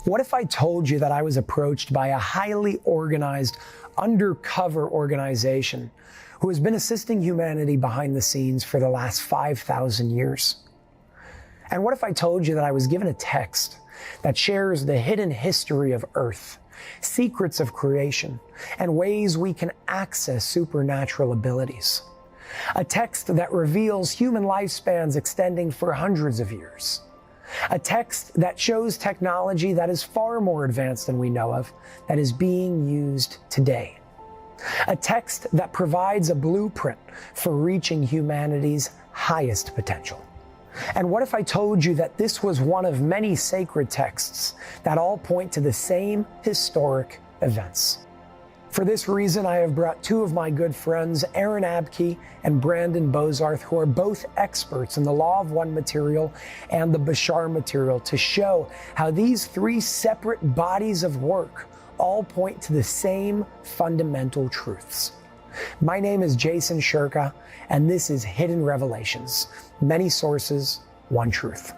What if I told you that I was approached by a highly organized, undercover organization who has been assisting humanity behind the scenes for the last 5,000 years? And what if I told you that I was given a text that shares the hidden history of Earth, secrets of creation, and ways we can access supernatural abilities? A text that reveals human lifespans extending for hundreds of years. A text that shows technology that is far more advanced than we know of, that is being used today. A text that provides a blueprint for reaching humanity's highest potential. And what if I told you that this was one of many sacred texts that all point to the same historic events? For this reason, I have brought two of my good friends, Aaron Abke and Brandon Bozarth, who are both experts in the Law of One material and the Bashar material, to show how these three separate bodies of work all point to the same fundamental truths. My name is Jason Shurka, and this is Hidden Revelations. Many sources, one truth.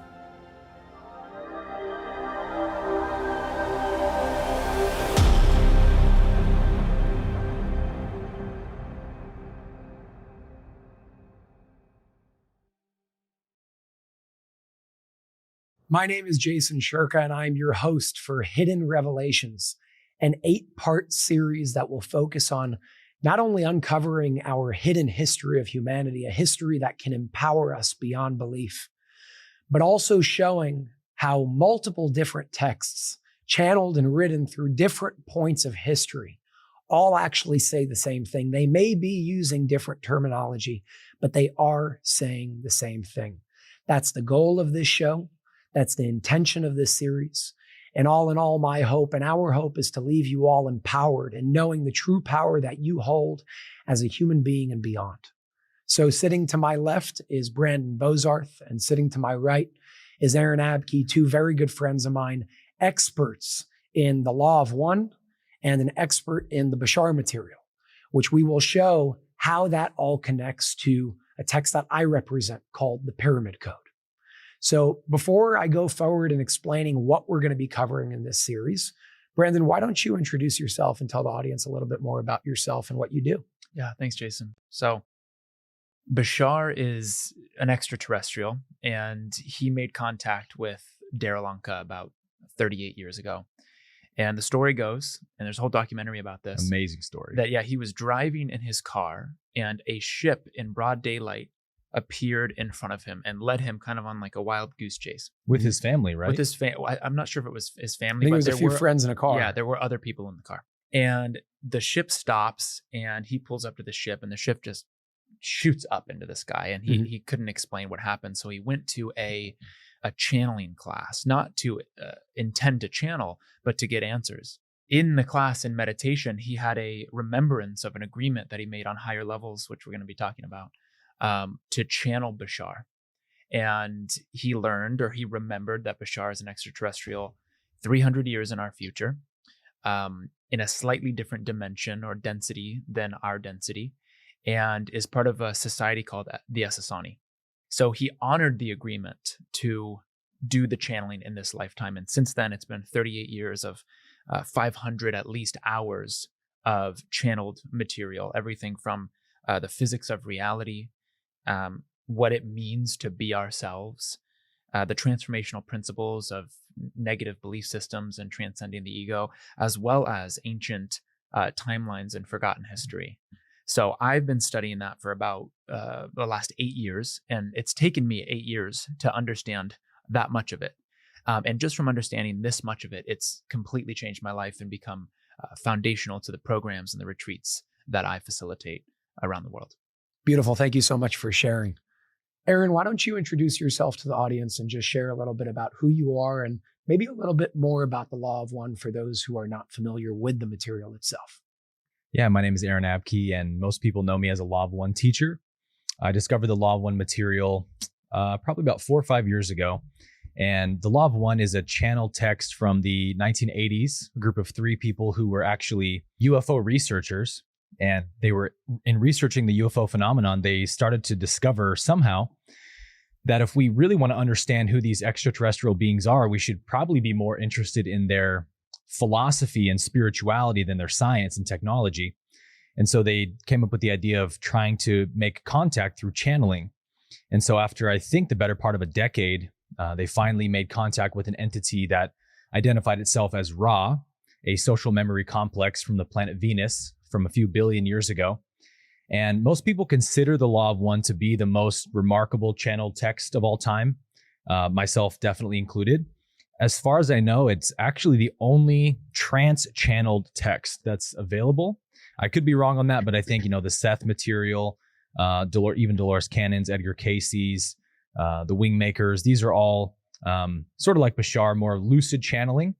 My name is Jason Shurka, and I'm your host for Hidden Revelations, an 8-part series that will focus on not only uncovering our hidden history of humanity, a history that can empower us beyond belief, but also showing how multiple different texts, channeled and written through different points of history, all actually say the same thing. They may be using different terminology, but they are saying the same thing. That's the goal of this show. That's the intention of this series. And all in all, my hope and our hope is to leave you all empowered and knowing the true power that you hold as a human being and beyond. So sitting to my left is Brandon Bozarth, and sitting to my right is Aaron Abke, two very good friends of mine, experts in the Law of One and an expert in the Bashar material, which we will show how that all connects to a text that I represent called the Pyramid Code. So before I go forward in explaining what we're going to be covering in this series, Brandon, why don't you introduce yourself and tell the audience a little bit more about yourself and what you do? Yeah, thanks, Jason. So Bashar is an extraterrestrial, and he made contact with Daryalanka about 38 years ago. And the story goes, and there's a whole documentary about this. Amazing story. That, he was driving in his car, and a ship in broad daylight appeared in front of him and led him kind of on like a wild goose chase. With his family, right? With his family. I'm not sure if it was his family. I think but it was there a few were friends in a car. Yeah, there were other people in the car. And the ship stops, and he pulls up to the ship, and the ship just shoots up into the sky. And he couldn't explain what happened. So he went to a channeling class, not to intend to channel, but to get answers. In the class in meditation, he had a remembrance of an agreement that he made on higher levels, which we're going to be talking about, to channel Bashar. And he learned, or he remembered, that Bashar is an extraterrestrial 300 years in our future, in a slightly different dimension or density than our density, and is part of a society called the Essassani. So he honored the agreement to do the channeling in this lifetime. And since then, it's been 38 years of 500 at least hours of channeled material, everything from the physics of reality, what it means to be ourselves, the transformational principles of negative belief systems and transcending the ego, as well as ancient timelines and forgotten history. So I've been studying that for about the last 8 years, and it's taken me 8 years to understand that much of it. And just from understanding this much of it, it's completely changed my life and become foundational to the programs and the retreats that I facilitate around the world. Beautiful. Thank you so much for sharing. Aaron, why don't you introduce yourself to the audience and just share a little bit about who you are and maybe a little bit more about the Law of One for those who are not familiar with the material itself. Yeah, my name is Aaron Abke, and most people know me as a Law of One teacher. I discovered the Law of One material probably about 4 or 5 years ago. And the Law of One is a channel text from the 1980s, a group of 3 people who were actually UFO researchers. And they were, in researching the UFO phenomenon, they started to discover somehow that if we really want to understand who these extraterrestrial beings are, we should probably be more interested in their philosophy and spirituality than their science and technology. And so they came up with the idea of trying to make contact through channeling. And so after, I think, the better part of a decade, they finally made contact with an entity that identified itself as Ra, a social memory complex from the planet Venus from a few billion years ago. And most people consider the Law of One to be the most remarkable channeled text of all time, myself definitely included. As far as I know, it's actually the only trance-channeled text that's available. I could be wrong on that, but I think, the Seth material, even Dolores Cannon's, Edgar Casey's, the Wingmakers, these are all sort of like Bashar, more lucid channeling.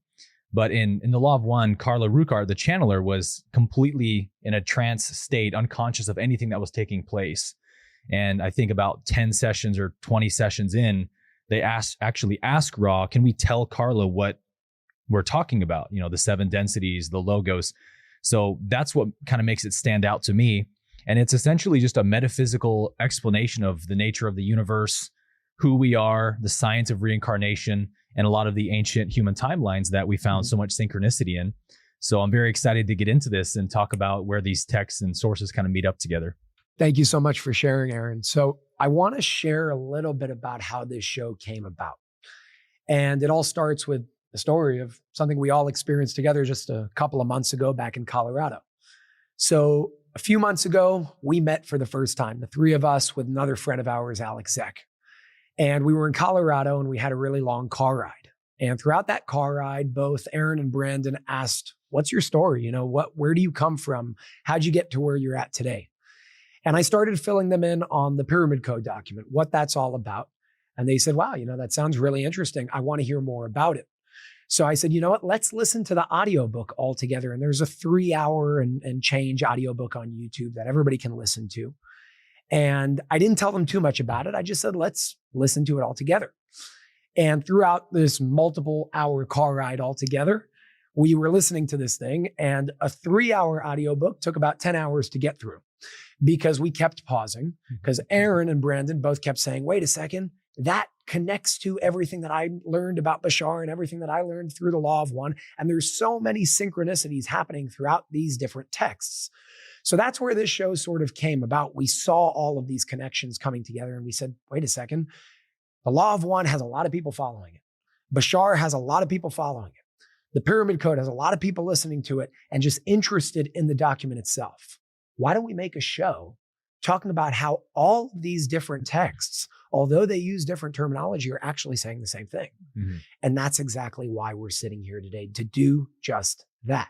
But in the Law of One, Carla Ruckart, the channeler, was completely in a trance state, unconscious of anything that was taking place. And I think about 10 sessions or 20 sessions in, they actually ask Ra, can we tell Carla what we're talking about? The 7 densities, the logos. So that's what kind of makes it stand out to me. And it's essentially just a metaphysical explanation of the nature of the universe, who we are, the science of reincarnation, and a lot of the ancient human timelines that we found so much synchronicity in. So I'm very excited to get into this and talk about where these texts and sources kind of meet up together. Thank you so much for sharing, Aaron. So I want to share a little bit about how this show came about. And it all starts with the story of something we all experienced together just a couple of months ago back in Colorado. So a few months ago, we met for the first time, the 3 of us with another friend of ours, Alex Zek. And we were in Colorado and we had a really long car ride. And throughout that car ride, both Aaron and Brandon asked, what's your story? Where do you come from? How'd you get to where you're at today? And I started filling them in on the Pyramid Code document, what that's all about. And they said, wow, that sounds really interesting. I want to hear more about it. So I said, you know what, let's listen to the audiobook all together. And there's a 3-hour and change audiobook on YouTube that everybody can listen to. And I didn't tell them too much about it. I just said, let's listen to it all together. And throughout this multiple hour car ride all together, we were listening to this thing, and a 3-hour audiobook took about 10 hours to get through because we kept pausing, because Aaron and Brandon both kept saying, wait a second, that connects to everything that I learned about Bashar and everything that I learned through the Law of One. And there's so many synchronicities happening throughout these different texts. So that's where this show sort of came about. We saw all of these connections coming together and we said, wait a second, the Law of One has a lot of people following it. Bashar has a lot of people following it. The Pyramid Code has a lot of people listening to it and just interested in the document itself. Why don't we make a show talking about how all of these different texts, although they use different terminology, are actually saying the same thing? Mm-hmm. And that's exactly why we're sitting here today, to do just that.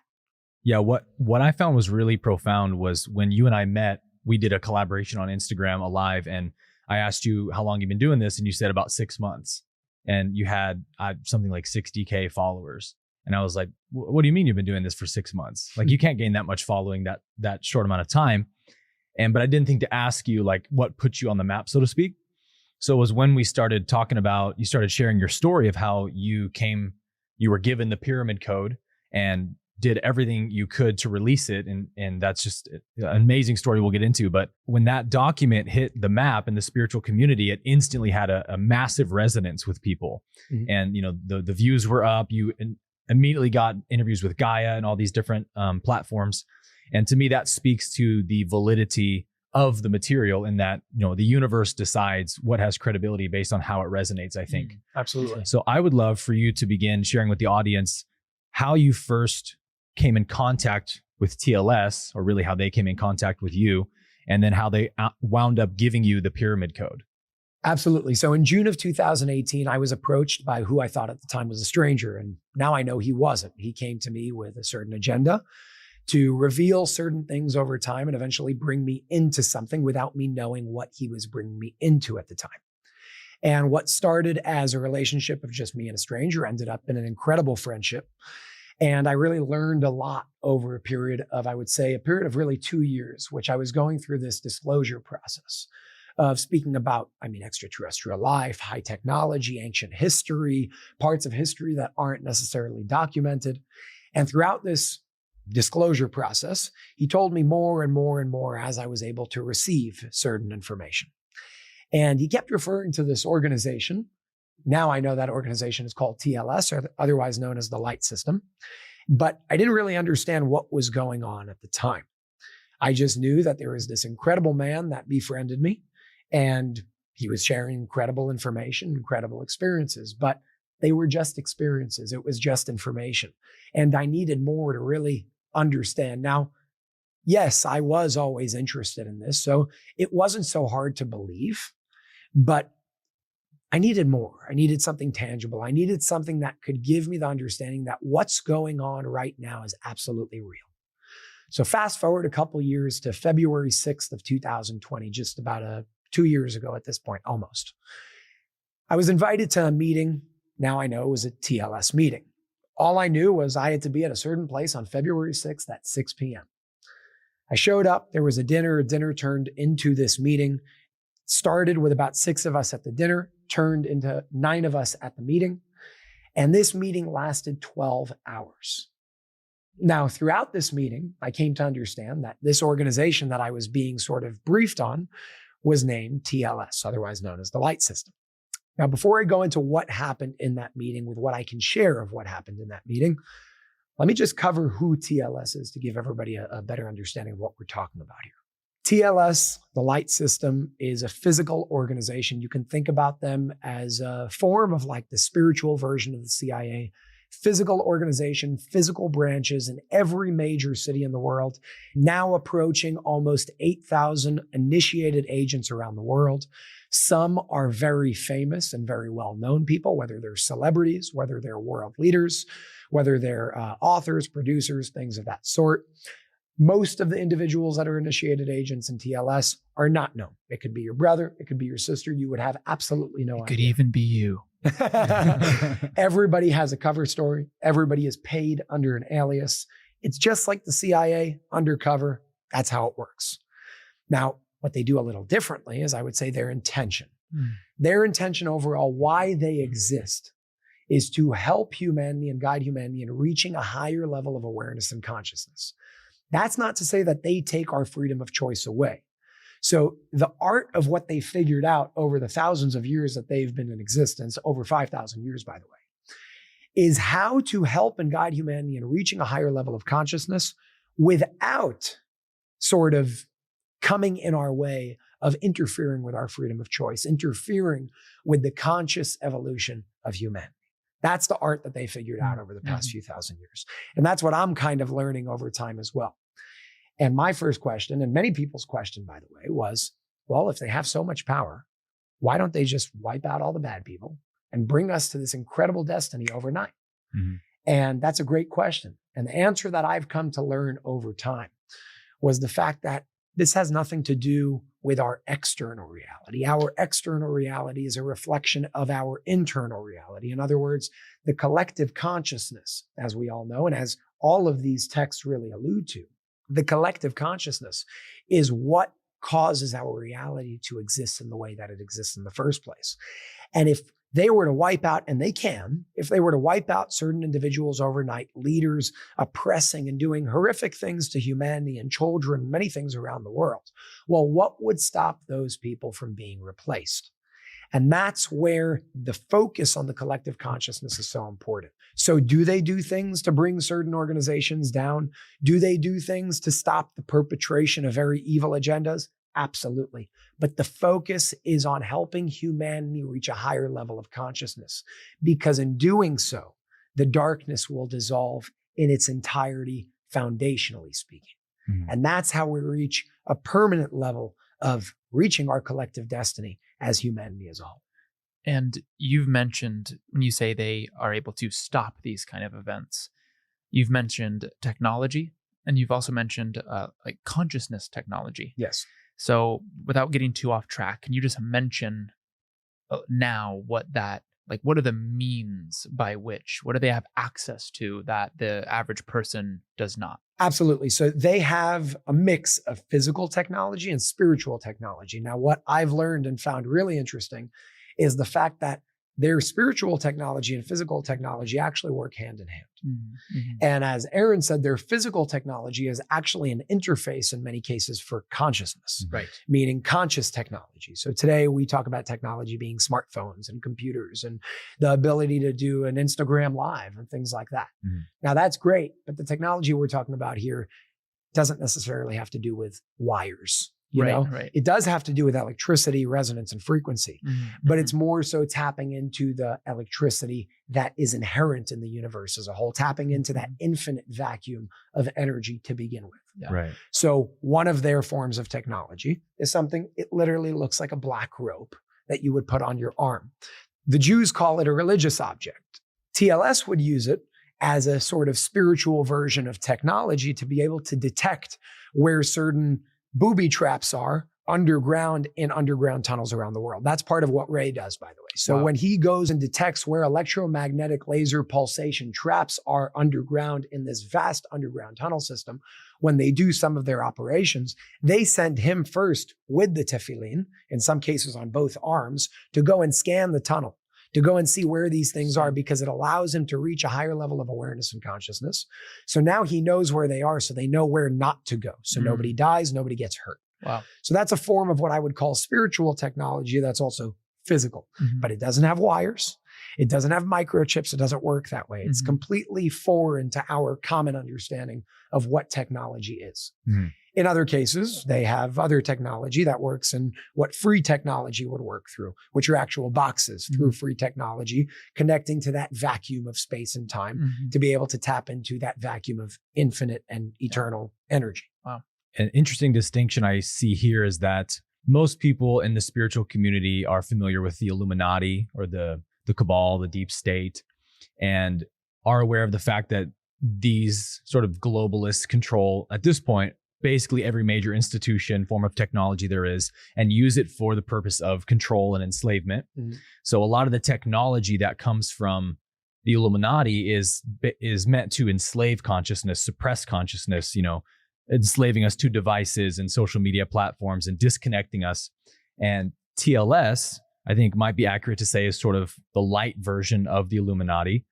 Yeah, what I found was really profound was when you and I met, we did a collaboration on Instagram, a live, and I asked you how long you've been doing this, and you said about 6 months. And you had something like 60K followers. And I was like, what do you mean you've been doing this for 6 months? Like, you can't gain that much following that short amount of time. But I didn't think to ask you, like, what put you on the map, so to speak. So it was when we started talking about, you started sharing your story of how you were given the Pyramid Code and did everything you could to release it. And that's just an amazing story we'll get into. But when that document hit the map in the spiritual community, it instantly had a massive resonance with people. Mm-hmm. And, the views were up. You immediately got interviews with Gaia and all these different platforms. And to me, that speaks to the validity of the material in that, the universe decides what has credibility based on how it resonates, I think. Absolutely. So I would love for you to begin sharing with the audience how you first came in contact with TLS, or really how they came in contact with you, and then how they wound up giving you the Pyramid Code. Absolutely. So in June of 2018, I was approached by who I thought at the time was a stranger. And now I know he wasn't. He came to me with a certain agenda to reveal certain things over time and eventually bring me into something without me knowing what he was bringing me into at the time. And what started as a relationship of just me and a stranger ended up in an incredible friendship. And I really learned a lot over a period of really 2 years, which I was going through this disclosure process of speaking about, extraterrestrial life, high technology, ancient history, parts of history that aren't necessarily documented. And throughout this disclosure process, he told me more and more and more as I was able to receive certain information. And he kept referring to this organization. Now I know that organization is called TLS, or otherwise known as the Light System. But I didn't really understand what was going on at the time. I just knew that there was this incredible man that befriended me, and he was sharing incredible information, incredible experiences, but they were just experiences. It was just information. And I needed more to really understand. Now, yes, I was always interested in this, so it wasn't so hard to believe, but I needed more. I needed something tangible. I needed something that could give me the understanding that what's going on right now is absolutely real. So fast forward a couple years to February 6th of 2020, just about 2 years ago at this point, almost. I was invited to a meeting. Now I know it was a TLS meeting. All I knew was I had to be at a certain place on February 6th at 6 p.m. I showed up. There was a dinner. A dinner turned into this meeting. Started with about 6 of us at the dinner, turned into 9 of us at the meeting. And this meeting lasted 12 hours. Now, throughout this meeting, I came to understand that this organization that I was being sort of briefed on was named TLS, otherwise known as the Light System. Now, before I go into what happened in that meeting with what I can share of what happened in that meeting, let me just cover who TLS is to give everybody a better understanding of what we're talking about here. TLS, the Light System, is a physical organization. You can think about them as a form of like the spiritual version of the CIA. Physical organization, physical branches in every major city in the world, now approaching almost 8,000 initiated agents around the world. Some are very famous and very well-known people, whether they're celebrities, whether they're world leaders, whether they're authors, producers, things of that sort. Most of the individuals that are initiated agents in TLS are not known. It could be your brother, it could be your sister. You would have absolutely no idea. It could even be you. Everybody has a cover story. Everybody is paid under an alias. It's just like the CIA, undercover. That's how it works. Now, what they do a little differently is, I would say, their intention. Their intention overall, why they exist, is to help humanity and guide humanity in reaching a higher level of awareness and consciousness. That's not to say that they take our freedom of choice away. So the art of what they figured out over the thousands of years that they've been in existence, over 5,000 years, by the way, is how to help and guide humanity in reaching a higher level of consciousness without sort of coming in our way of interfering with our freedom of choice, interfering with the conscious evolution of humanity. That's the art that they figured out over the past few thousand years. And that's what I'm kind of learning over time as well. And my first question, and many people's question, by the way, was, well, if they have so much power, why don't they just wipe out all the bad people and bring us to this incredible destiny overnight? And that's a great question. And the answer that I've come to learn over time was the fact that this has nothing to do with our external reality. Our external reality is a reflection of our internal reality. In other words, the collective consciousness, as we all know, and as all of these texts really allude to, the collective consciousness is what causes our reality to exist in the way that it exists in the first place. And if they were to wipe out, and they can, if they were to wipe out certain individuals overnight, leaders oppressing and doing horrific things to humanity and children, many things around the world, well, what would stop those people from being replaced? And that's where the focus on the collective consciousness is so important. So do they do things to bring certain organizations down? Do they do things to stop the perpetration of very evil agendas? Absolutely. But the focus is on helping humanity reach a higher level of consciousness, because in doing so, the darkness will dissolve in its entirety, foundationally speaking. And that's how we reach a permanent level of reaching our collective destiny as humanity as a whole. And you've mentioned, when you say they are able to stop these kind of events, you've mentioned technology, and you've also mentioned like consciousness technology. Yes. So without getting too off track, can you just mention now what are the means by which, what do they have access to that the average person does not? Absolutely. So they have a mix of physical technology and spiritual technology. Now, what I've learned and found really interesting is the fact that their spiritual technology and physical technology actually work hand in hand. Mm-hmm. And as Aaron said, their physical technology is actually an interface in many cases for consciousness, Right. meaning conscious technology. So today we talk about technology being smartphones and computers and the ability to do an Instagram live and things like that. Mhm. Now that's great, but the technology we're talking about here doesn't necessarily have to do with wires. You know, Right. it does have to do with electricity, resonance, and frequency, Mm-hmm. but it's more so tapping into the electricity that is inherent in the universe as a whole, tapping into that infinite vacuum of energy to begin with. Yeah. Right. So one of their forms of technology is something, it literally looks like a black rope that you would put on your arm. The Jews call it a religious object. TLS would use it as a sort of spiritual version of technology to be able to detect where certain booby traps are underground in underground tunnels around the world. That's part of what Ray does, by the way. So Wow. when he goes and detects where electromagnetic laser pulsation traps are underground in this vast underground tunnel system, when they do some of their operations, they send him first with the tefillin, in some cases on both arms, to go and scan the tunnel, to go and see where these things are, because it allows him to reach a higher level of awareness and consciousness. So now he knows where they are, so they know where not to go. So nobody dies, nobody gets hurt. Wow. So that's a form of what I would call spiritual technology that's also physical, Mhm. but it doesn't have wires. It doesn't have microchips. It doesn't work that way. It's Mhm. completely foreign to our common understanding of what technology is. Mhm. In other cases, they have other technology that works in what free technology would work through, which are actual boxes through free technology, connecting to that vacuum of space and time Mhm. to be able to tap into that vacuum of infinite and eternal energy. An interesting distinction I see here is that most people in the spiritual community are familiar with the Illuminati or the cabal, the deep state, and are aware of the fact that these sort of globalists control, at this point, basically every major institution, form of technology there is, and use it for the purpose of control and enslavement. Mhm. So a lot of the technology that comes from the Illuminati is meant to enslave consciousness, suppress consciousness, enslaving us to devices and social media platforms and disconnecting us. And TLS, I think might be accurate to say, is sort of the light version of the Illuminati.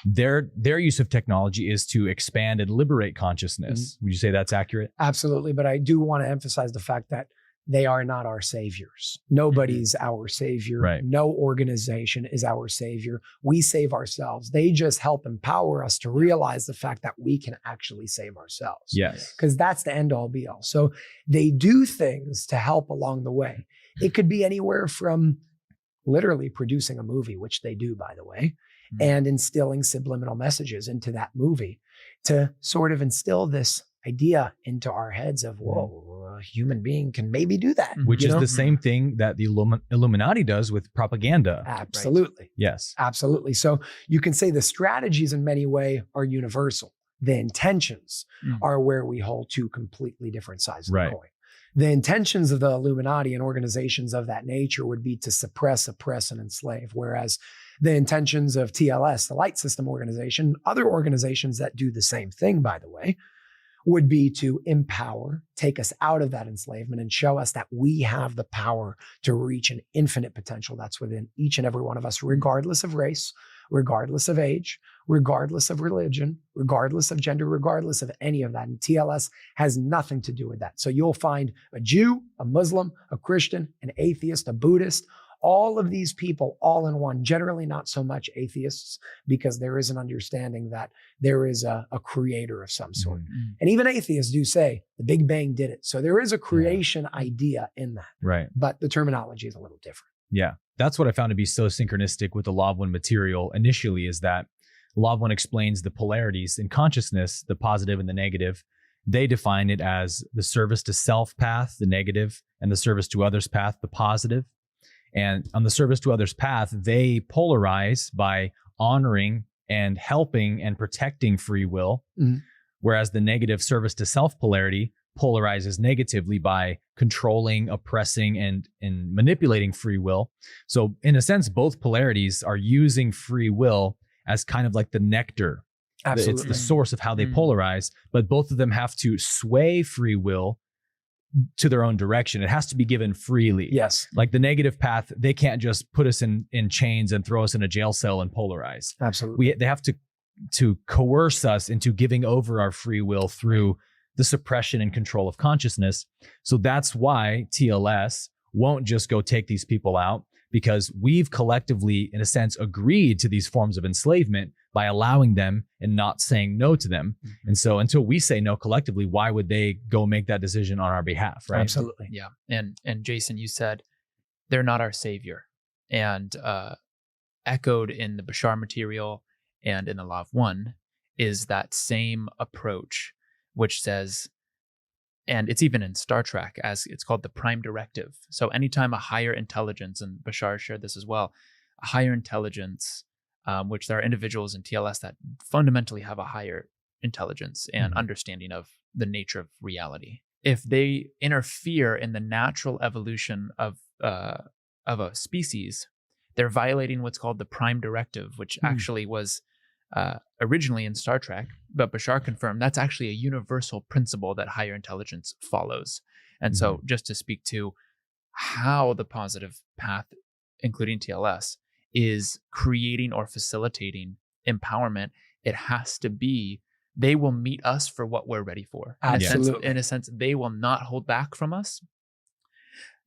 Their use of technology is to expand and liberate consciousness. Would you say that's accurate? Absolutely. But I do want to emphasize the fact that they are not our saviors. Nobody's our savior. Right. No organization is our savior. We save ourselves. They just help empower us to realize the fact that we can actually save ourselves. Yes. Because that's the end all be all. So they do things to help along the way. It could be anywhere from literally producing a movie, which they do, by the way, and instilling subliminal messages into that movie to sort of instill this idea into our heads of, whoa, a human being can maybe do that. Which you is know? the same thing that the Illuminati does with propaganda. Absolutely. Yes. Absolutely. So you can say the strategies in many ways are universal. The intentions are where we hold two completely different sides of the coin. The intentions of the Illuminati and organizations of that nature would be to suppress, oppress, and enslave. Whereas the intentions of TLS, the Light System Organization, other organizations that do the same thing, by the way, would be to empower, take us out of that enslavement and show us that we have the power to reach an infinite potential that's within each and every one of us, regardless of race, regardless of age, regardless of religion, regardless of gender, regardless of any of that. And TLS has nothing to do with that. So you'll find a Jew, a Muslim, a Christian, an atheist, a Buddhist, all of these people all in one, generally not so much atheists, because there is an understanding that there is a creator of some sort. And even atheists do say the Big Bang did it. So there is a creation idea in that. Right. But the terminology is a little different. Yeah. That's what I found to be so synchronistic with the Law of One material initially, is that Law of One explains the polarities in consciousness, the positive and the negative. They define it as the service to self path, the negative, and the service to others path, the positive. And on the service to others path, they polarize by honoring and helping and protecting free will. Whereas the negative service to self polarity polarizes negatively by controlling, oppressing, and manipulating free will. So in a sense, both polarities are using free will as kind of like the nectar. Absolutely. It's the source of how they polarize, but both of them have to sway free will to their own direction. It has to be given freely. Yes. Like the negative path, they can't just put us in chains and throw us in a jail cell and polarize. Absolutely. They have to coerce us into giving over our free will through the suppression and control of consciousness. So that's why TLS won't just go take these people out, because we've collectively, in a sense, agreed to these forms of enslavement by allowing them and not saying no to them. Mm-hmm. And so until we say no collectively, why would they go make that decision on our behalf, right? Absolutely. Yeah. And Jason, you said they're not our savior. And echoed in the Bashar material and in the Law of One is that same approach, which says, and it's even in Star Trek, as it's called the Prime Directive. So anytime a higher intelligence, and Bashar shared this as well, a higher intelligence, which there are individuals in TLS that fundamentally have a higher intelligence and understanding of the nature of reality. If they interfere in the natural evolution of a species, they're violating what's called the Prime Directive, which actually was originally in Star Trek, but Bashar confirmed that's actually a universal principle that higher intelligence follows. And so just to speak to how the positive path, including TLS, is creating or facilitating empowerment, it has to be, they will meet us for what we're ready for. Absolutely. In a sense, they will not hold back from us.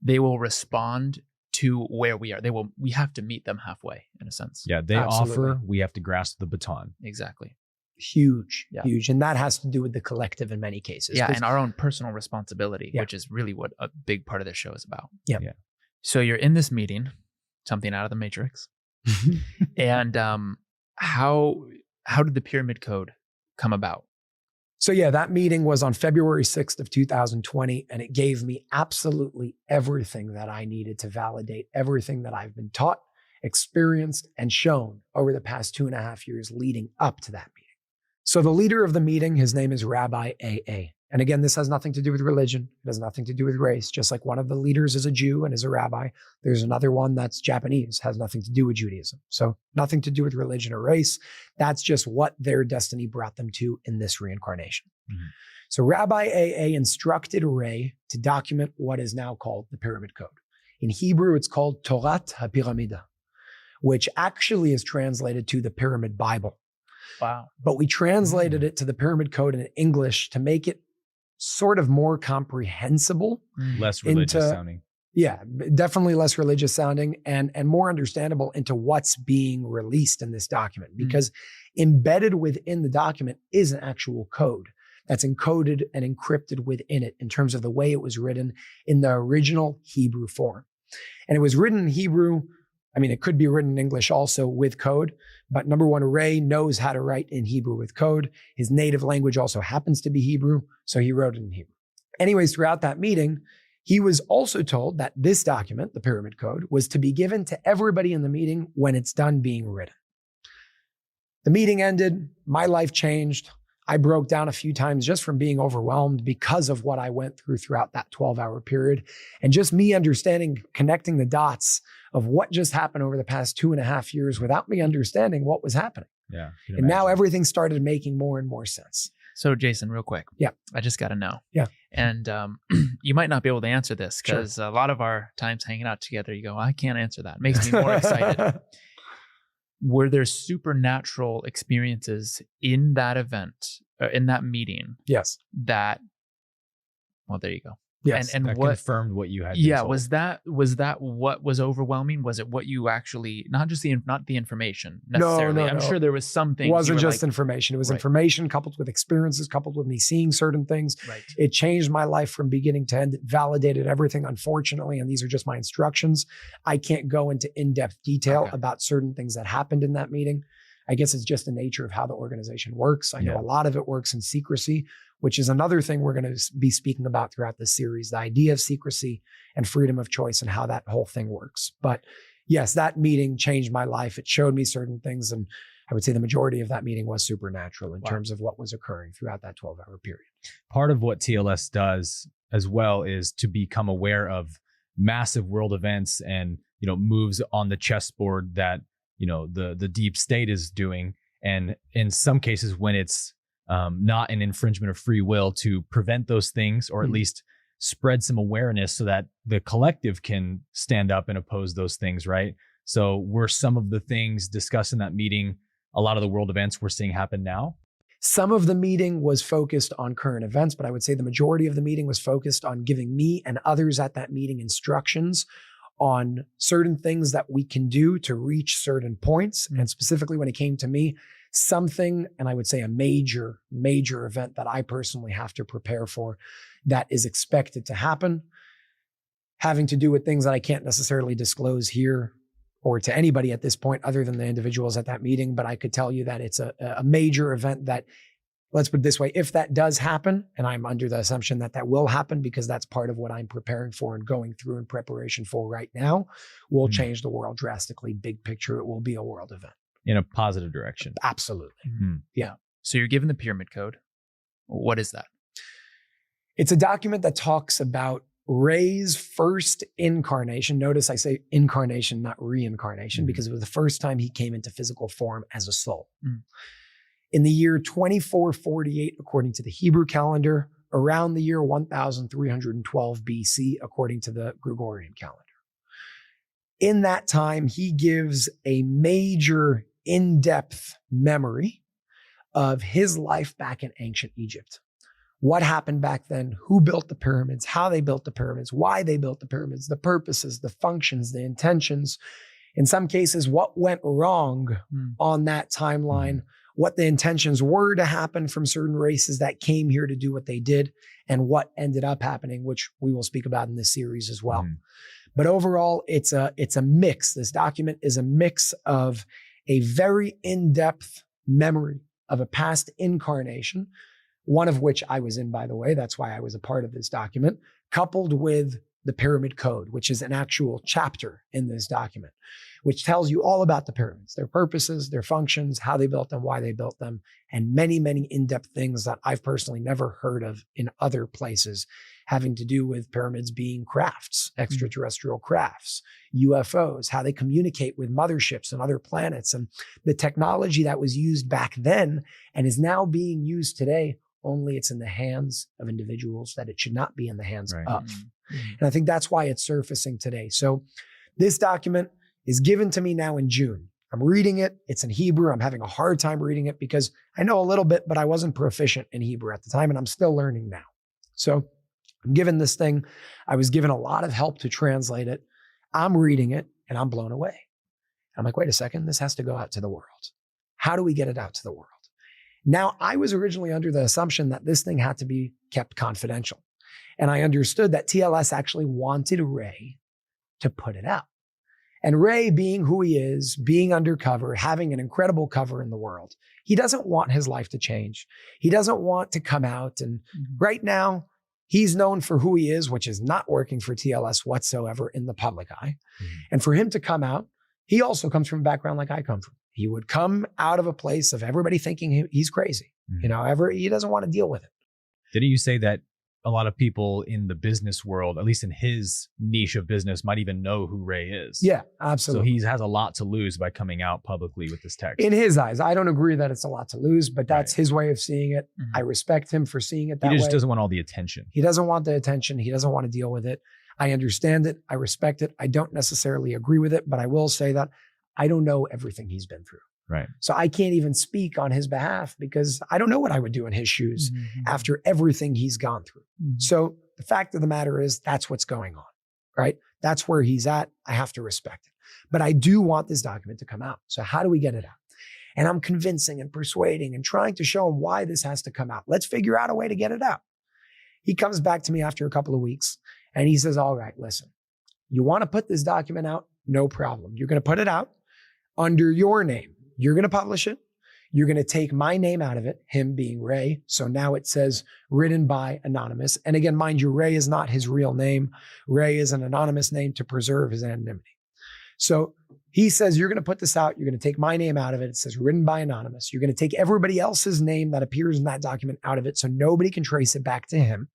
They will respond to where we are. We have to meet them halfway, in a sense. Yeah, they offer, we have to grasp the baton. Exactly. Huge. And that has to do with the collective in many cases. Yeah, and our own personal responsibility, which is really what a big part of this show is about. Yeah. So you're in this meeting, something out of the Matrix. And how did the Pyramid Code come about? So that meeting was on February 6th of 2020, and it gave me absolutely everything that I needed to validate everything that I've been taught, experienced, and shown over the past 2.5 years leading up to that meeting. So the leader of the meeting, his name is Rabbi AA. And again, this has nothing to do with religion. It has nothing to do with race. Just like one of the leaders is a Jew and is a rabbi, there's another one that's Japanese, has nothing to do with Judaism. So nothing to do with religion or race. That's just what their destiny brought them to in this reincarnation. So Rabbi AA instructed Ray to document what is now called the Pyramid Code. In Hebrew, it's called Torat HaPyramida, which actually is translated to the Pyramid Bible. Wow. But we translated it to the Pyramid Code in English to make it sort of more comprehensible. Less religious sounding. Yeah, definitely less religious sounding and more understandable into what's being released in this document. Because embedded within the document is an actual code that's encoded and encrypted within it in terms of the way it was written in the original Hebrew form. And it was written in Hebrew. I mean, it could be written in English also with code, but number one, Ray knows how to write in Hebrew with code. His native language also happens to be Hebrew, so he wrote it in Hebrew. Anyways, throughout that meeting, he was also told that this document, the Pyramid Code, was to be given to everybody in the meeting when it's done being written. The meeting ended, my life changed. I broke down a few times just from being overwhelmed because of what I went through throughout that 12-hour period. And just me understanding, connecting the dots of what just happened over the past 2.5 years without me understanding what was happening. Yeah. And now everything started making more and more sense. So Jason, real quick. Yeah. I just got to know. Yeah. And you might not be able to answer this because a lot of our times hanging out together, you go, I can't answer that. It makes me more excited. Were there supernatural experiences in that event, in that meeting? Yes. Well, there you go. Yes. And that what confirmed what you had. Yeah. Told. Was that what was overwhelming? Was it what you actually, not the information necessarily? No. I'm sure there was something. It wasn't just information. It was information coupled with experiences, coupled with me seeing certain things. Right. It changed my life from beginning to end. It validated everything, unfortunately. And these are just my instructions. I can't go into in-depth detail about certain things that happened in that meeting. I guess it's just the nature of how the organization works. I know a lot of it works in secrecy, which is another thing we're going to be speaking about throughout this series, the idea of secrecy and freedom of choice and how that whole thing works. But yes, that meeting changed my life. It showed me certain things. And I would say the majority of that meeting was supernatural in terms of what was occurring throughout that 12-hour period. Part of what TLS does as well is to become aware of massive world events and, moves on the chessboard that, the deep state is doing. And in some cases, when it's not an infringement of free will, to prevent those things, or at least spread some awareness so that the collective can stand up and oppose those things, right? So were some of the things discussed in that meeting a lot of the world events we're seeing happen now? Some of the meeting was focused on current events, but I would say the majority of the meeting was focused on giving me and others at that meeting instructions on certain things that we can do to reach certain points. And specifically when it came to me, something, and I would say a major event that I personally have to prepare for that is expected to happen, having to do with things that I can't necessarily disclose here or to anybody at this point other than the individuals at that meeting. But I could tell you that it's a major event that, let's put it this way, if that does happen, and I'm under the assumption that that will happen because that's part of what I'm preparing for and going through in preparation for right now, will change the world drastically. Big picture, it will be a world event. In a positive direction. Absolutely. Yeah. So you're given the pyramid code. What is that? It's a document that talks about Ray's first incarnation. Notice I say incarnation, not reincarnation, because it was the first time he came into physical form as a soul. In the year 2448, according to the Hebrew calendar, around the year 1312 BC, according to the Gregorian calendar. In that time, he gives a major in-depth memory of his life back in ancient Egypt. What happened back then, who built the pyramids, how they built the pyramids, why they built the pyramids, the purposes, the functions, the intentions. In some cases, what went wrong on that timeline, what the intentions were to happen from certain races that came here to do what they did, and what ended up happening, which we will speak about in this series as well. But overall, it's a mix. This document is a mix of a very in-depth memory of a past incarnation, one of which I was in, by the way. That's why I was a part of this document, coupled with the pyramid code, which is an actual chapter in this document, which tells you all about the pyramids, their purposes, their functions, how they built them, why they built them, and many, many in-depth things that I've personally never heard of in other places, having to do with pyramids being crafts, extraterrestrial crafts, UFOs, how they communicate with motherships and other planets, and the technology that was used back then and is now being used today. Only it's in the hands of individuals that it should not be in the hands of. And I think that's why it's surfacing today. So this document is given to me now in June. I'm reading it. It's in Hebrew. I'm having a hard time reading it because I know a little bit, but I wasn't proficient in Hebrew at the time, and I'm still learning now. So I'm given this thing. I was given a lot of help to translate it. I'm reading it and I'm blown away. I'm like, wait a second, this has to go out to the world. How do we get it out to the world? Now, I was originally under the assumption that this thing had to be kept confidential. And I understood that TLS actually wanted Ray to put it out. And Ray, being who he is, being undercover, having an incredible cover in the world, he doesn't want his life to change. He doesn't want to come out. And right now, he's known for who he is, which is not working for TLS whatsoever in the public eye. And for him to come out, he also comes from a background like I come from. He would come out of a place of everybody thinking he's crazy. You know, he doesn't want to deal with it. Didn't you say that a lot of people in the business world, at least in his niche of business, might even know who Ray is? Yeah, absolutely. So he has a lot to lose by coming out publicly with this text. In his eyes, I don't agree that it's a lot to lose, but that's his way of seeing it. I respect him for seeing it that way. He just doesn't want all the attention. He doesn't want the attention. He doesn't want to deal with it. I understand it. I respect it. I don't necessarily agree with it, but I will say that I don't know everything he's been through. Right. So I can't even speak on his behalf because I don't know what I would do in his shoes after everything he's gone through. So the fact of the matter is that's what's going on, right? That's where he's at. I have to respect it. But I do want this document to come out. So how do we get it out? And I'm convincing and persuading and trying to show him why this has to come out. Let's figure out a way to get it out. He comes back to me after a couple of weeks and he says, all right, listen, you want to put this document out? No problem. You're going to put it out under your name. You're going to publish it. You're going to take my name out of it, him being Ray. So now it says written by anonymous. And again, mind you, Ray is not his real name. Ray is an anonymous name to preserve his anonymity. So he says, you're going to put this out. You're going to take my name out of it. It says written by anonymous. You're going to take everybody else's name that appears in that document out of it so nobody can trace it back to him.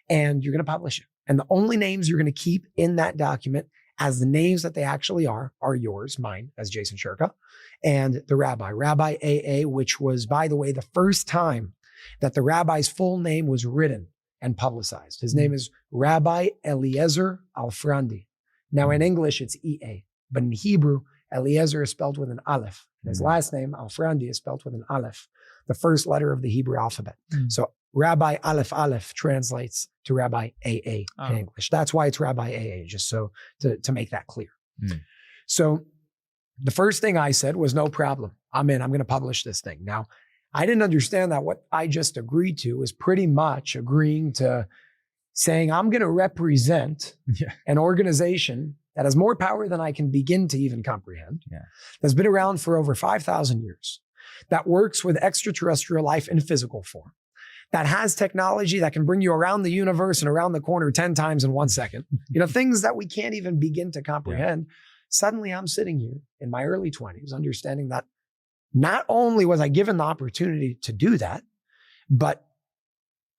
And you're going to publish it. And the only names you're going to keep in that document as the names that they actually are yours, mine as Jason Shurka, and the rabbi, Rabbi AA, which was, by the way, the first time that the rabbi's full name was written and publicized. His name is Rabbi Eliezer Alfrandi. Now in English, it's E-A, but in Hebrew, Eliezer is spelled with an aleph. And his last name, Alfrandi, is spelled with an aleph, the first letter of the Hebrew alphabet. So Rabbi Aleph Aleph translates to Rabbi AA in English. That's why it's Rabbi AA, just so to make that clear. So the first thing I said was, no problem. I'm in. I'm going to publish this thing. Now, I didn't understand that what I just agreed to was pretty much agreeing to saying I'm going to represent an organization that has more power than I can begin to even comprehend, that's been around for over 5,000 years, that works with extraterrestrial life in physical form, that has technology that can bring you around the universe and around the corner 10 times in 1 second, things that we can't even begin to comprehend. Suddenly I'm sitting here in my early 20s, understanding that not only was I given the opportunity to do that, but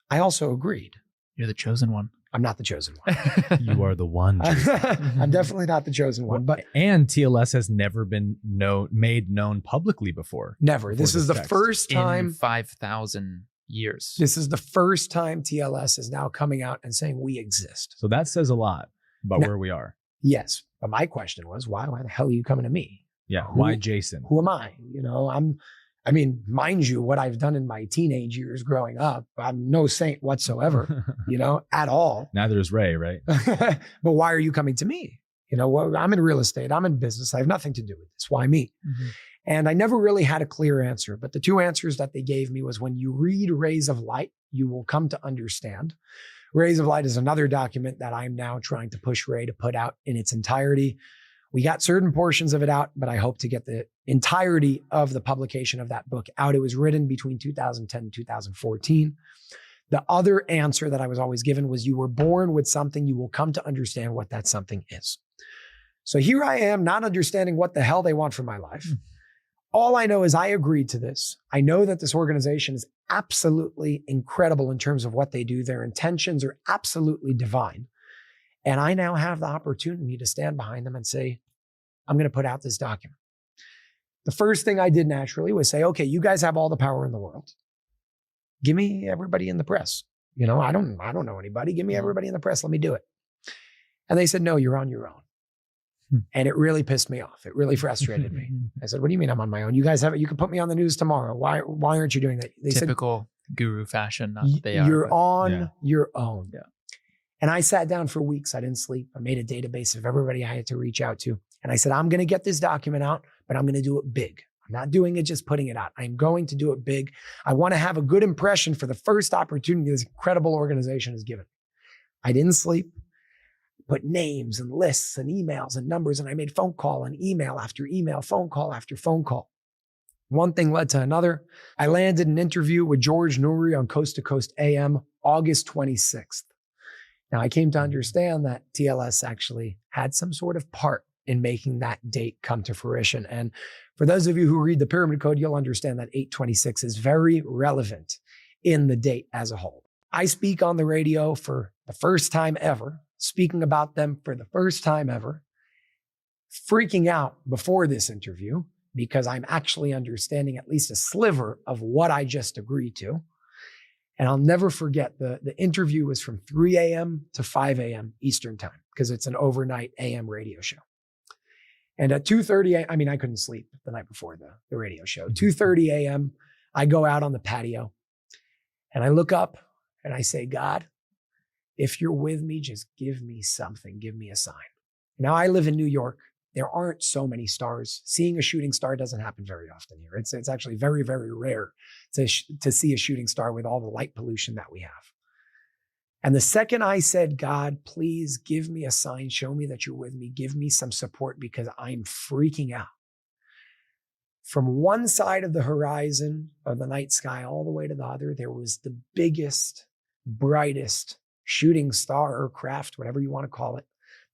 I also agreed. You're the chosen one. I'm not the chosen one. You are the one. I'm definitely not the chosen one. But and TLS has never been made known publicly before. Never. This is the first time in 5,000 years. This is the first time TLS is now coming out and saying we exist. So that says a lot about where we are. Yes. But my question was, why the hell are you coming to me? Yeah. Why Jason? Who am I? Mind you, what I've done in my teenage years growing up, I'm no saint whatsoever, at all. Neither is Ray, right? But why are you coming to me? I'm in real estate. I'm in business. I have nothing to do with this. Why me? And I never really had a clear answer. But the two answers that they gave me was, when you read Rays of Light, you will come to understand. Rays of Light is another document that I'm now trying to push Ray to put out in its entirety. We got certain portions of it out, but I hope to get the entirety of the publication of that book out. It was written between 2010 and 2014. The other answer that I was always given was, you were born with something, you will come to understand what that something is. So here I am, not understanding what the hell they want from my life. All I know is I agreed to this. I know that this organization is absolutely incredible in terms of what they do. Their intentions are absolutely divine. And I now have the opportunity to stand behind them and say, I'm going to put out this document. The first thing I did naturally was say, okay, you guys have all the power in the world. Give me everybody in the press. I don't know anybody. Give me everybody in the press. Let me do it. And they said, no, you're on your own. And it really pissed me off. It really frustrated me. I said, what do you mean I'm on my own? You guys have it. You can put me on the news tomorrow. Why aren't you doing that? They Typical guru fashion. Not that they you're are, on your own. Yeah. And I sat down for weeks. I didn't sleep. I made a database of everybody I had to reach out to. And I said, I'm going to get this document out, but I'm going to do it big. I'm not doing it just putting it out. I'm going to do it big. I want to have a good impression for the first opportunity this incredible organization has given. I didn't sleep. Put names and lists and emails and numbers, and I made phone call and email after email, phone call after phone call. One thing led to another. I landed an interview with George Noory on Coast to Coast AM, August 26th. Now, I came to understand that TLS actually had some sort of part in making that date come to fruition. And for those of you who read the Pyramid Code, you'll understand that 8/26 is very relevant in the date as a whole. I speak on the radio for the first time ever, speaking about them for the first time ever, freaking out before this interview because I'm actually understanding at least a sliver of what I just agreed to. And I'll never forget the interview was from 3 a.m. to 5 a.m. Eastern time because it's an overnight AM radio show. And at 2:30, I couldn't sleep the night before the radio show. 2:30 a.m., I go out on the patio and I look up and I say, God, if you're with me, just give me something. Give me a sign. Now, I live in New York. There aren't so many stars. Seeing a shooting star doesn't happen very often here. It's actually very, very rare to see a shooting star with all the light pollution that we have. And the second I said, God, please give me a sign, show me that you're with me, give me some support because I'm freaking out. From one side of the horizon of the night sky all the way to the other, there was the biggest, brightest shooting star or craft, whatever you want to call it,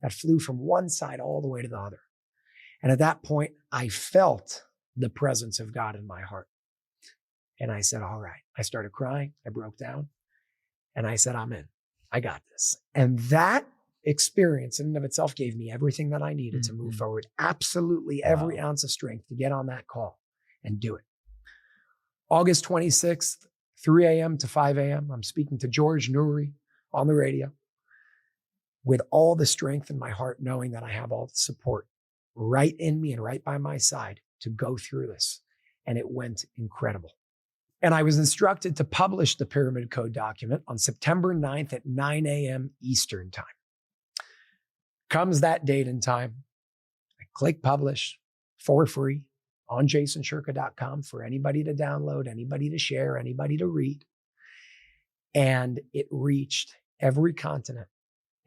that flew from one side all the way to the other. And at that point, I felt the presence of God in my heart. And I said, all right. I started crying. I broke down. And I said, I'm in. I got this. And that experience in and of itself gave me everything that I needed to move forward. Absolutely every ounce of strength to get on that call and do it. August 26th, 3 a.m. to 5 a.m., I'm speaking to George Noory. on the radio with all the strength in my heart, knowing that I have all the support right in me and right by my side to go through this. And it went incredible. And I was instructed to publish the Pyramid Code document on September 9th at 9 a.m. Eastern time. Comes that date and time, I click publish for free on jasonshurka.com for anybody to download, anybody to share, anybody to read. And it reached every continent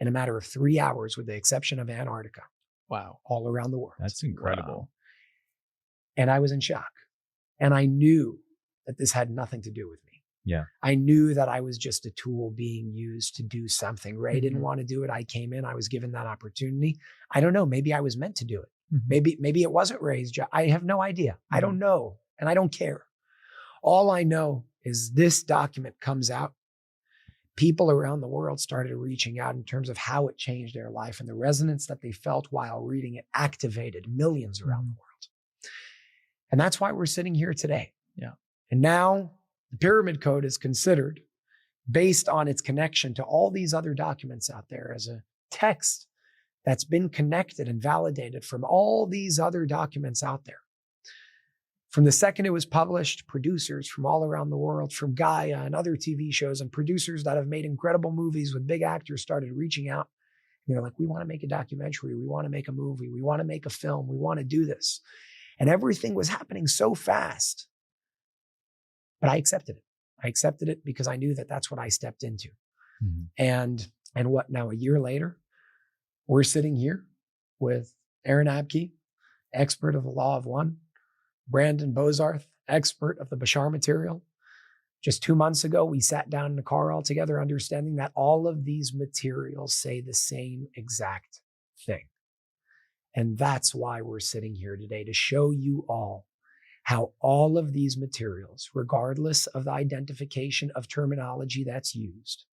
in a matter of 3 hours, with the exception of Antarctica. Wow. All around the world. That's incredible. Wow. And I was in shock. And I knew that this had nothing to do with me. Yeah. I knew that I was just a tool being used to do something. Ray didn't Mhm. want to do it. I came in, I was given that opportunity. I don't know. Maybe I was meant to do it. Mhm. Maybe it wasn't Ray's job. I have no idea. I don't know. And I don't care. All I know is this document comes out. People around the world started reaching out in terms of how it changed their life, and the resonance that they felt while reading it activated millions around the world. And that's why we're sitting here today. Yeah. And now the Pyramid Code is considered, based on its connection to all these other documents out there, as a text that's been connected and validated from all these other documents out there. From the second it was published, producers from all around the world, from Gaia and other TV shows, and producers that have made incredible movies with big actors started reaching out. And they're like, we want to make a documentary. We want to make a movie. We want to make a film. We want to do this. And everything was happening so fast. But I accepted it. I accepted it because I knew that that's what I stepped into. Mhm. And what now, a year later, we're sitting here with Aaron Abke, expert of the Law of One, Brandon Bozarth, expert of the Bashar material. Just 2 months ago, we sat down in a car all together, understanding that all of these materials say the same exact thing. And that's why we're sitting here today, to show you all how all of these materials, regardless of the identification of terminology that's used,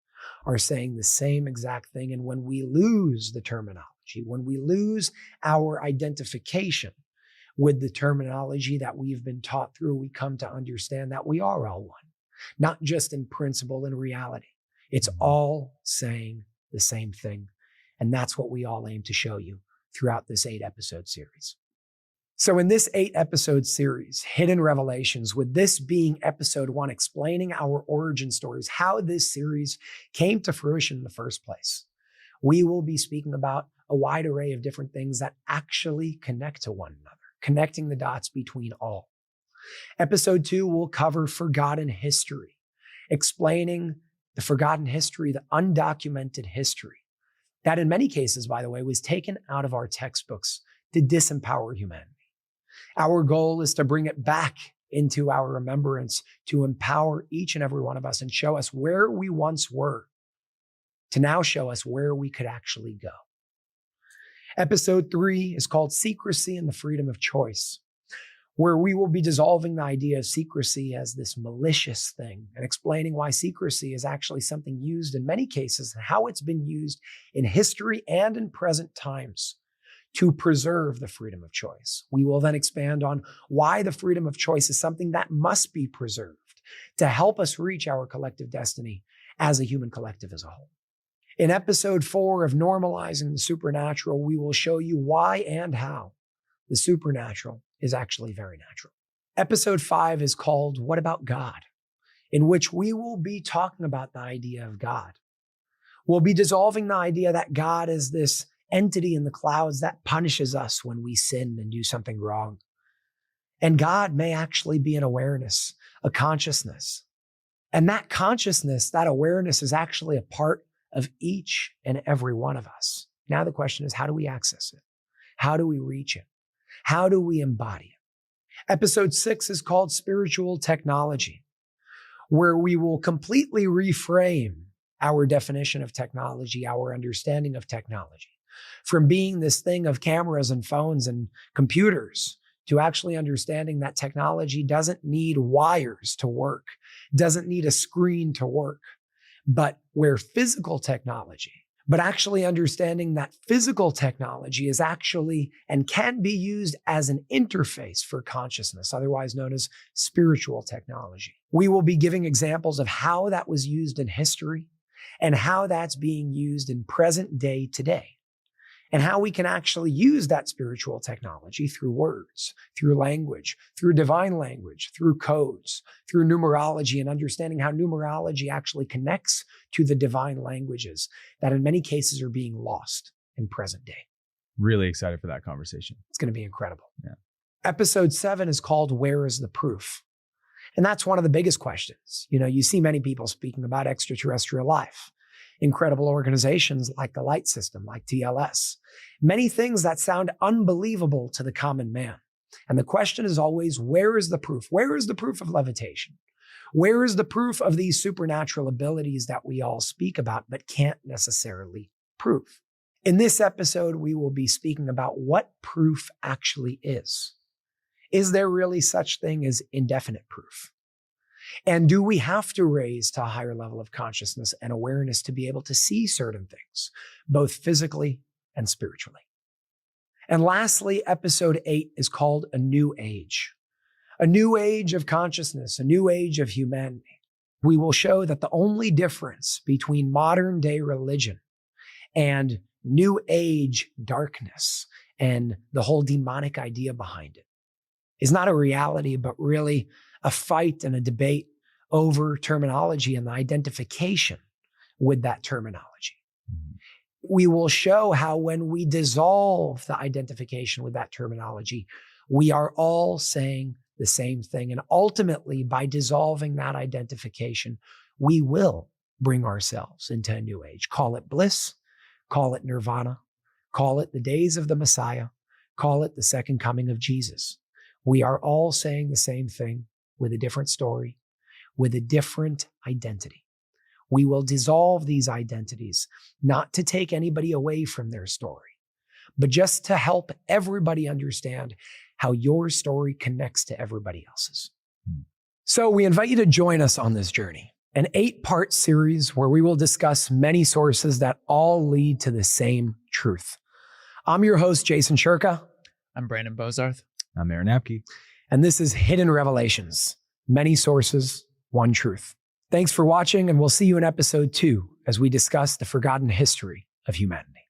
are saying the same exact thing. And when we lose the terminology, when we lose our identification with the terminology that we've been taught through, we come to understand that we are all one, not just in principle and reality. It's all saying the same thing. And that's what we all aim to show you throughout this 8-episode series. So in this 8-episode series, Hidden Revelations, with this being episode 1, explaining our origin stories, how this series came to fruition in the first place, we will be speaking about a wide array of different things that actually connect to one another, connecting the dots between all. Episode 2 will cover forgotten history, explaining the forgotten history, the undocumented history, that in many cases, by the way, was taken out of our textbooks to disempower humanity. Our goal is to bring it back into our remembrance, to empower each and every one of us and show us where we once were, to now show us where we could actually go. Episode 3 is called Secrecy and the Freedom of Choice, where we will be dissolving the idea of secrecy as this malicious thing and explaining why secrecy is actually something used in many cases and how it's been used in history and in present times to preserve the freedom of choice. We will then expand on why the freedom of choice is something that must be preserved to help us reach our collective destiny as a human collective as a whole. In episode 4 of Normalizing the Supernatural, we will show you why and how the supernatural is actually very natural. Episode 5 is called What About God?, in which we will be talking about the idea of God. We'll be dissolving the idea that God is this entity in the clouds that punishes us when we sin and do something wrong. And God may actually be an awareness, a consciousness. And that consciousness, that awareness, is actually a part of each and every one of us. Now the question is, how do we access it? How do we reach it? How do we embody it? Episode 6 is called Spiritual Technology, where we will completely reframe our definition of technology, our understanding of technology, from being this thing of cameras and phones and computers to actually understanding that technology doesn't need wires to work, doesn't need a screen to work, but where physical technology, but actually understanding that physical technology is actually and can be used as an interface for consciousness, otherwise known as spiritual technology. We will be giving examples of how that was used in history, and how that's being used in present day today, and how we can actually use that spiritual technology through words, through language, through divine language, through codes, through numerology, and understanding how numerology actually connects to the divine languages that in many cases are being lost in present day. Really excited for that conversation. It's going to be incredible. Yeah. Episode 7 is called Where is the Proof? And that's one of the biggest questions. You see many people speaking about extraterrestrial life, incredible organizations like the Light System, like TLS, many things that sound unbelievable to the common man. And the question is always, where is the proof? Where is the proof of levitation? Where is the proof of these supernatural abilities that we all speak about but can't necessarily prove? In this episode, we will be speaking about what proof actually is. Is there really such thing as indefinite proof? And do we have to raise to a higher level of consciousness and awareness to be able to see certain things, both physically and spiritually? And lastly, episode 8 is called A New Age. A new age of consciousness, a new age of humanity. We will show that the only difference between modern day religion and new age darkness and the whole demonic idea behind it is not a reality, but really a fight and a debate over terminology and the identification with that terminology. We will show how when we dissolve the identification with that terminology, we are all saying the same thing. And ultimately, by dissolving that identification, we will bring ourselves into a new age. Call it bliss, call it nirvana, call it the days of the Messiah, call it the second coming of Jesus. We are all saying the same thing with a different story, with a different identity. We will dissolve these identities, not to take anybody away from their story, but just to help everybody understand how your story connects to everybody else's. So we invite you to join us on this journey, an 8-part series where we will discuss many sources that all lead to the same truth. I'm your host, Jason Shurka. I'm Brandon Bozarth. I'm Aaron Apke. And this is Hidden Revelations, many sources, one truth. Thanks for watching, and we'll see you in episode 2 as we discuss the forgotten history of humanity.